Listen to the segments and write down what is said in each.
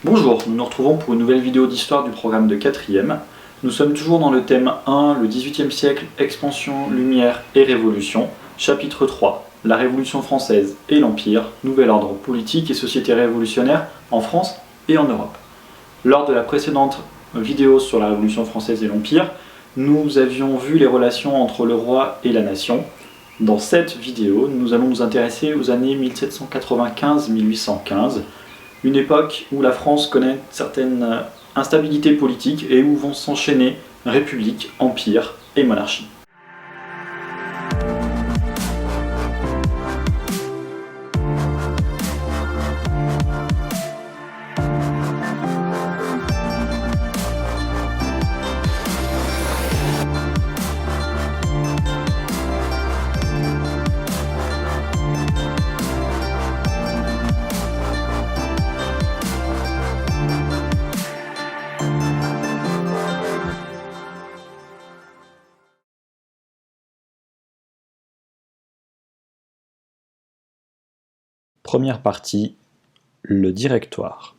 Bonjour, nous nous retrouvons pour une nouvelle vidéo d'histoire du programme de 4e. Nous sommes toujours dans le thème 1, le XVIIIe siècle, expansion, lumière et révolution. Chapitre 3, la Révolution française et l'Empire, nouvel ordre politique et société révolutionnaire en France et en Europe. Lors de la précédente vidéo sur la Révolution française et l'Empire, nous avions vu les relations entre le roi et la nation. Dans cette vidéo, nous allons nous intéresser aux années 1795-1815, une époque où la France connaît certaines instabilités politiques et où vont s'enchaîner république, empire et monarchie. Première partie, le Directoire.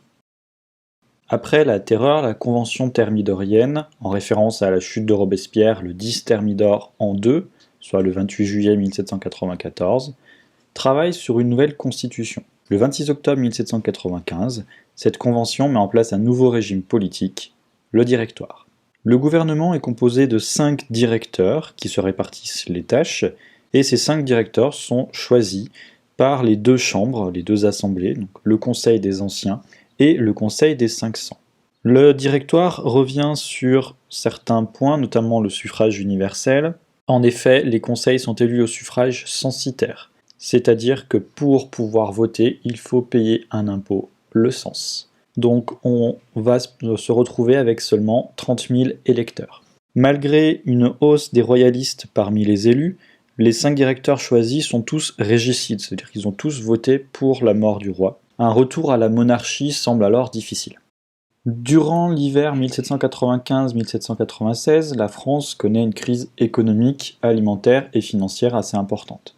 Après la Terreur, la Convention thermidorienne, en référence à la chute de Robespierre le 10 Thermidor an 2, soit le 28 juillet 1794, travaille sur une nouvelle constitution. Le 26 octobre 1795, cette convention met en place un nouveau régime politique, le Directoire. Le gouvernement est composé de 5 directeurs qui se répartissent les tâches, et ces 5 directeurs sont choisis par les deux chambres, les deux assemblées, donc le Conseil des Anciens et le Conseil des 500. Le Directoire revient sur certains points, notamment le suffrage universel. En effet, les conseils sont élus au suffrage censitaire, c'est-à-dire que pour pouvoir voter, il faut payer un impôt, le cens. Donc on va se retrouver avec seulement 30 000 électeurs. Malgré une hausse des royalistes parmi les élus, les 5 directeurs choisis sont tous régicides, c'est-à-dire qu'ils ont tous voté pour la mort du roi. Un retour à la monarchie semble alors difficile. Durant l'hiver 1795-1796, la France connaît une crise économique, alimentaire et financière assez importante.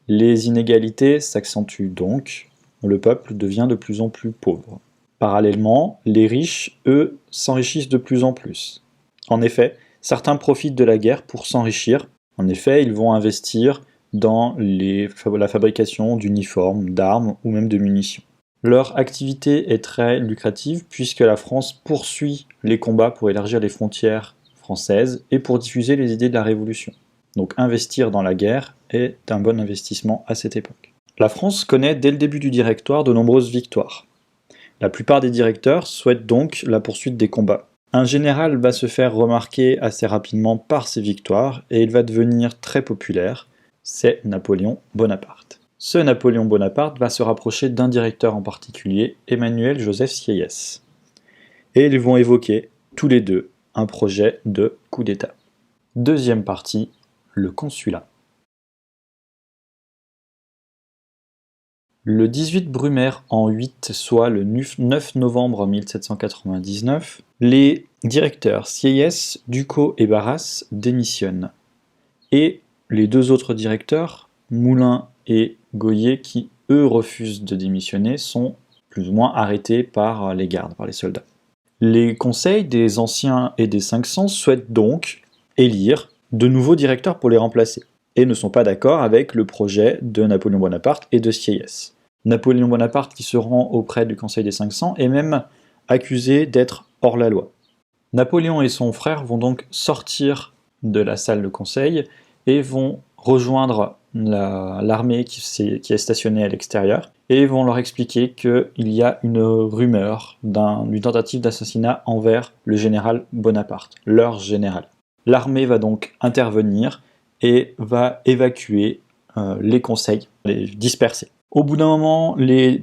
Les inégalités s'accentuent donc, le peuple devient de plus en plus pauvre. Parallèlement, les riches, eux, s'enrichissent de plus en plus. En effet, certains profitent de la guerre pour s'enrichir. En effet, ils vont investir dans la fabrication d'uniformes, d'armes ou même de munitions. Leur activité est très lucrative puisque la France poursuit les combats pour élargir les frontières françaises et pour diffuser les idées de la Révolution. Donc investir dans la guerre est un bon investissement à cette époque. La France connaît dès le début du Directoire de nombreuses victoires. La plupart des directeurs souhaitent donc la poursuite des combats. Un général va se faire remarquer assez rapidement par ses victoires et il va devenir très populaire, c'est Napoléon Bonaparte. Ce Napoléon Bonaparte va se rapprocher d'un directeur en particulier, Emmanuel Joseph Sieyès. Et ils vont évoquer, tous les deux, un projet de coup d'État. Deuxième partie, le consulat. Le 18 Brumaire en 8, soit le 9 novembre 1799, les directeurs Sieyès, Ducos et Barras démissionnent. Et les deux autres directeurs, Moulin et Goyer, qui eux refusent de démissionner, sont plus ou moins arrêtés par les gardes, par les soldats. Les conseils des Anciens et des 500 souhaitent donc élire de nouveaux directeurs pour les remplacer, et ne sont pas d'accord avec le projet de Napoléon Bonaparte et de Sieyès. Napoléon Bonaparte, qui se rend auprès du Conseil des 500, est même accusé d'être hors la loi. Napoléon et son frère vont donc sortir de la salle de conseil et vont rejoindre l'armée qui est stationnée à l'extérieur et vont leur expliquer qu'il y a une rumeur d'une tentative d'assassinat envers le général Bonaparte, leur général. L'armée va donc intervenir et va évacuer les conseils, les disperser. Au bout d'un moment, les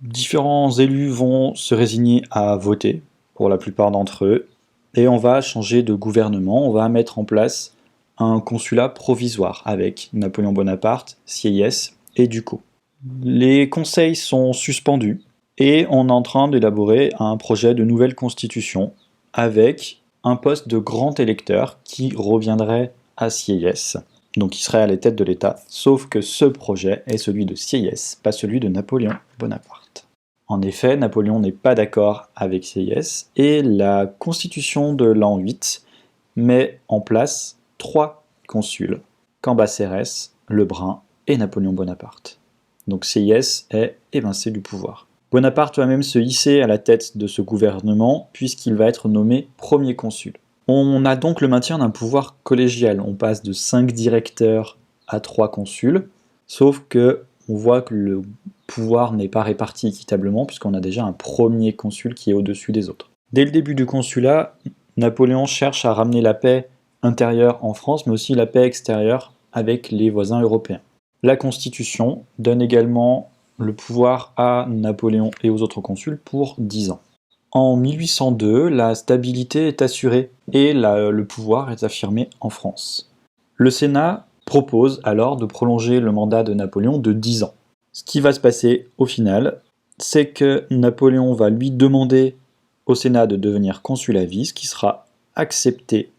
différents élus vont se résigner à voter, pour la plupart d'entre eux, et on va changer de gouvernement, on va mettre en place un consulat provisoire avec Napoléon Bonaparte, Sieyès et Ducos. Les conseils sont suspendus et on est en train d'élaborer un projet de nouvelle constitution avec un poste de grand électeur qui reviendrait à Sieyès, donc il serait à la tête de l'État, sauf que ce projet est celui de Sieyès, pas celui de Napoléon Bonaparte. En effet, Napoléon n'est pas d'accord avec Sieyès et la constitution de l'an 8 met en place 3 consuls, Cambacérès, Lebrun et Napoléon Bonaparte. Donc Sieyès est évincé du pouvoir. Bonaparte va même se hisser à la tête de ce gouvernement puisqu'il va être nommé premier consul. On a donc le maintien d'un pouvoir collégial. On passe de 5 directeurs à 3 consuls, sauf que on voit que le pouvoir n'est pas réparti équitablement puisqu'on a déjà un premier consul qui est au-dessus des autres. Dès le début du consulat, Napoléon cherche à ramener la paix intérieure en France, mais aussi la paix extérieure avec les voisins européens. La Constitution donne également le pouvoir à Napoléon et aux autres consuls pour 10 ans. En 1802, la stabilité est assurée et le pouvoir est affirmé en France. Le Sénat propose alors de prolonger le mandat de Napoléon de 10 ans. Ce qui va se passer au final, c'est que Napoléon va lui demander au Sénat de devenir consul à vie, ce qui sera accepté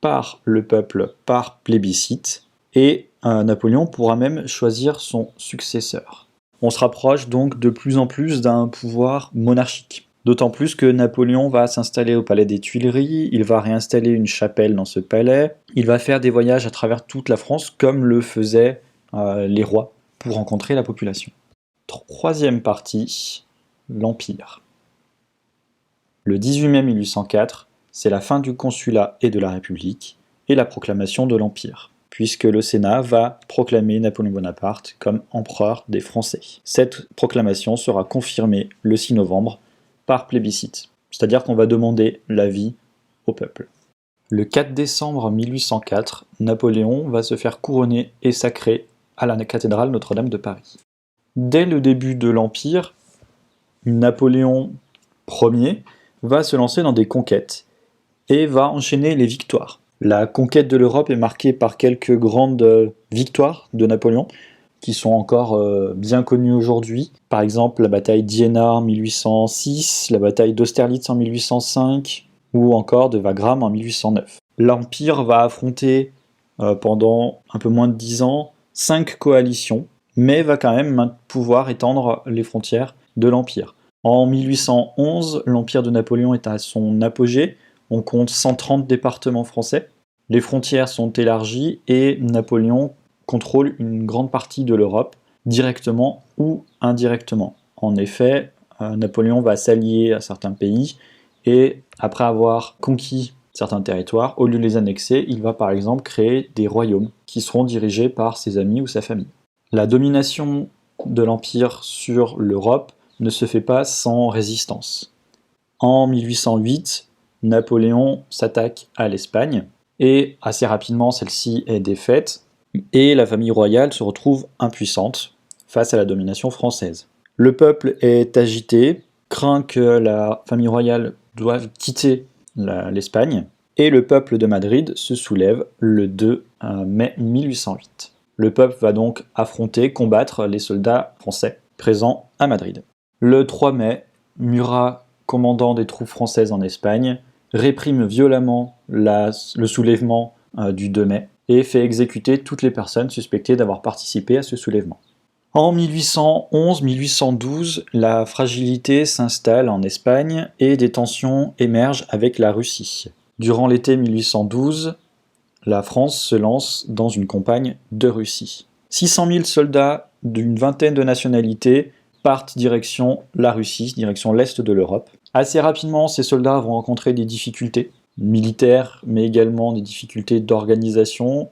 par le peuple par plébiscite, et Napoléon pourra même choisir son successeur. On se rapproche donc de plus en plus d'un pouvoir monarchique. D'autant plus que Napoléon va s'installer au palais des Tuileries, il va réinstaller une chapelle dans ce palais, il va faire des voyages à travers toute la France comme le faisaient les rois pour rencontrer la population. Troisième partie, l'Empire. Le 18 mai 1804, c'est la fin du consulat et de la République et la proclamation de l'Empire, puisque le Sénat va proclamer Napoléon Bonaparte comme empereur des Français. Cette proclamation sera confirmée le 6 novembre par plébiscite, c'est-à-dire qu'on va demander l'avis au peuple. Le 4 décembre 1804, Napoléon va se faire couronner et sacrer à la cathédrale Notre-Dame de Paris. Dès le début de l'Empire, Napoléon Ier va se lancer dans des conquêtes et va enchaîner les victoires. La conquête de l'Europe est marquée par quelques grandes victoires de Napoléon, qui sont encore bien connues aujourd'hui. Par exemple, la bataille d'Iéna en 1806, la bataille d'Austerlitz en 1805, ou encore de Wagram en 1809. L'Empire va affronter pendant un peu moins de 10 ans 5 coalitions, mais va quand même pouvoir étendre les frontières de l'Empire. En 1811, l'Empire de Napoléon est à son apogée, on compte 130 départements français, les frontières sont élargies et Napoléon contrôle une grande partie de l'Europe, directement ou indirectement. En effet, Napoléon va s'allier à certains pays et après avoir conquis certains territoires, au lieu de les annexer, il va par exemple créer des royaumes qui seront dirigés par ses amis ou sa famille. La domination de l'Empire sur l'Europe ne se fait pas sans résistance. En 1808, Napoléon s'attaque à l'Espagne et assez rapidement celle-ci est défaite et la famille royale se retrouve impuissante face à la domination française. Le peuple est agité, craint que la famille royale doive quitter l'Espagne et le peuple de Madrid se soulève le 2 mai 1808. Le peuple va donc combattre les soldats français présents à Madrid. Le 3 mai, Murat, commandant des troupes françaises en Espagne, réprime violemment le soulèvement du 2 mai et fait exécuter toutes les personnes suspectées d'avoir participé à ce soulèvement. En 1811-1812, la fragilité s'installe en Espagne et des tensions émergent avec la Russie. Durant l'été 1812, la France se lance dans une campagne de Russie. 600 000 soldats d'une vingtaine de nationalités partent direction la Russie, direction l'est de l'Europe. Assez rapidement, ces soldats vont rencontrer des difficultés militaires, mais également des difficultés d'organisation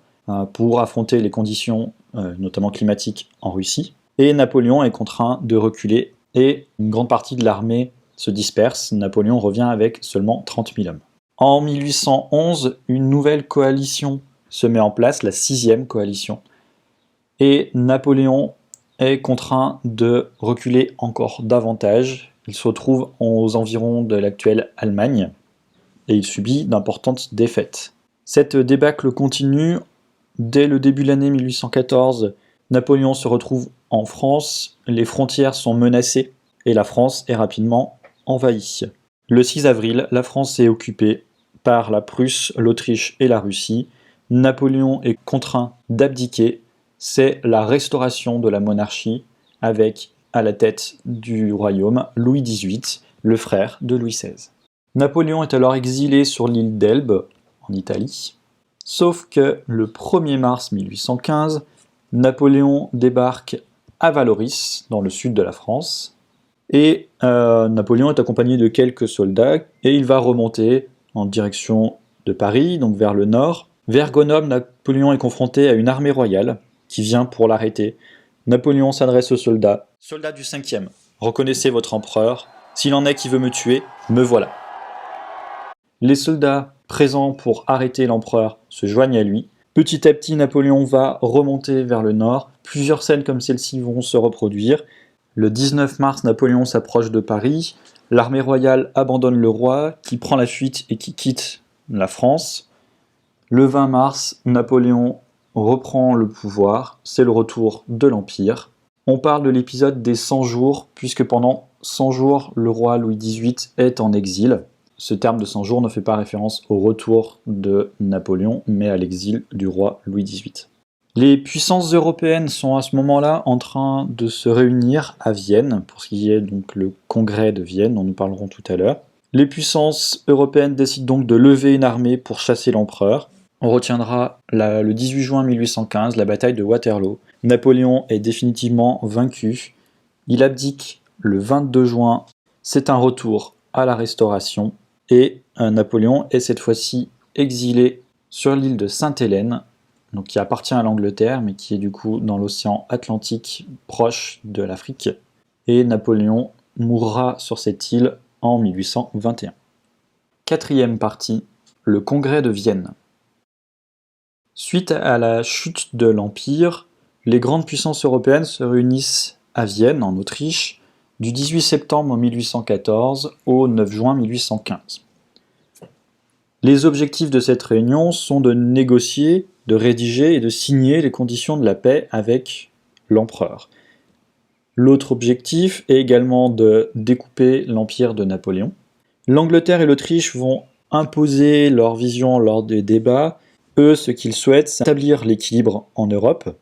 pour affronter les conditions, notamment climatiques, en Russie. Et Napoléon est contraint de reculer et une grande partie de l'armée se disperse. Napoléon revient avec seulement 30 000 hommes. En 1811, une nouvelle coalition se met en place, la 6e coalition. Et Napoléon est contraint de reculer encore davantage. Il se retrouve aux environs de l'actuelle Allemagne et il subit d'importantes défaites. Cette débâcle continue. Dès le début de l'année 1814, Napoléon se retrouve en France, les frontières sont menacées et la France est rapidement envahie. Le 6 avril, la France est occupée par la Prusse, l'Autriche et la Russie. Napoléon est contraint d'abdiquer. C'est la restauration de la monarchie avec à la tête du royaume Louis XVIII, le frère de Louis XVI. Napoléon est alors exilé sur l'île d'Elbe, en Italie. Sauf que le 1er mars 1815, Napoléon débarque à Vallauris, dans le sud de la France, et Napoléon est accompagné de quelques soldats, et il va remonter en direction de Paris, donc vers le nord. Vers Grenoble, Napoléon est confronté à une armée royale qui vient pour l'arrêter. Napoléon s'adresse aux soldats. « Soldats du 5e, reconnaissez votre empereur. S'il en est qui veut me tuer, me voilà. » Les soldats présents pour arrêter l'empereur se joignent à lui. Petit à petit, Napoléon va remonter vers le nord. Plusieurs scènes comme celle-ci vont se reproduire. Le 19 mars, Napoléon s'approche de Paris. L'armée royale abandonne le roi, qui prend la fuite et qui quitte la France. Le 20 mars, Napoléon reprend le pouvoir. C'est le retour de l'Empire. On parle de l'épisode des 100 jours, puisque pendant 100 jours, le roi Louis XVIII est en exil. Ce terme de 100 jours ne fait pas référence au retour de Napoléon, mais à l'exil du roi Louis XVIII. Les puissances européennes sont à ce moment-là en train de se réunir à Vienne, pour ce qui est donc le congrès de Vienne, dont nous parlerons tout à l'heure. Les puissances européennes décident donc de lever une armée pour chasser l'empereur. On retiendra le 18 juin 1815, la bataille de Waterloo. Napoléon est définitivement vaincu. Il abdique le 22 juin. C'est un retour à la Restauration. Et Napoléon est cette fois-ci exilé sur l'île de Sainte-Hélène, donc qui appartient à l'Angleterre, mais qui est du coup dans l'océan Atlantique, proche de l'Afrique. Et Napoléon mourra sur cette île en 1821. Quatrième partie, le Congrès de Vienne. Suite à la chute de l'Empire, les grandes puissances européennes se réunissent à Vienne, en Autriche, du 18 septembre 1814 au 9 juin 1815. Les objectifs de cette réunion sont de négocier, de rédiger et de signer les conditions de la paix avec l'empereur. L'autre objectif est également de découper l'empire de Napoléon. L'Angleterre et l'Autriche vont imposer leur vision lors des débats. Eux, ce qu'ils souhaitent, c'est établir l'équilibre en Europe,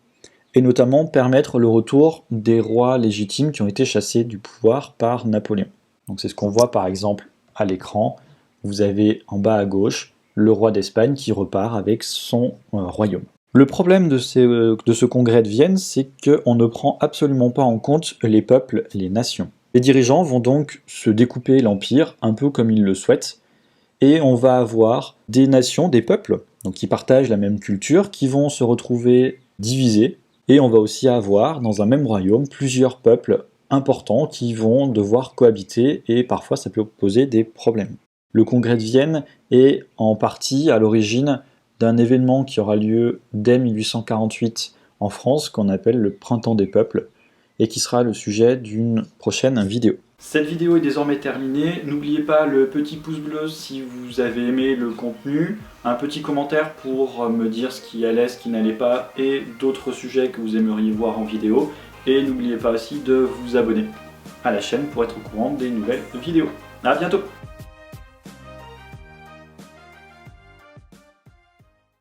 et notamment permettre le retour des rois légitimes qui ont été chassés du pouvoir par Napoléon. Donc c'est ce qu'on voit par exemple à l'écran. Vous avez en bas à gauche le roi d'Espagne qui repart avec son royaume. Le problème de ce congrès de Vienne, c'est qu'on ne prend absolument pas en compte les peuples, les nations. Les dirigeants vont donc se découper l'empire un peu comme ils le souhaitent, et on va avoir des nations, des peuples, donc qui partagent la même culture, qui vont se retrouver divisés. Et on va aussi avoir, dans un même royaume, plusieurs peuples importants qui vont devoir cohabiter et parfois ça peut poser des problèmes. Le congrès de Vienne est en partie à l'origine d'un événement qui aura lieu dès 1848 en France, qu'on appelle le Printemps des peuples, et qui sera le sujet d'une prochaine vidéo. Cette vidéo est désormais terminée. N'oubliez pas le petit pouce bleu si vous avez aimé le contenu, un petit commentaire pour me dire ce qui allait, ce qui n'allait pas, et d'autres sujets que vous aimeriez voir en vidéo. Et n'oubliez pas aussi de vous abonner à la chaîne pour être au courant des nouvelles vidéos. A bientôt!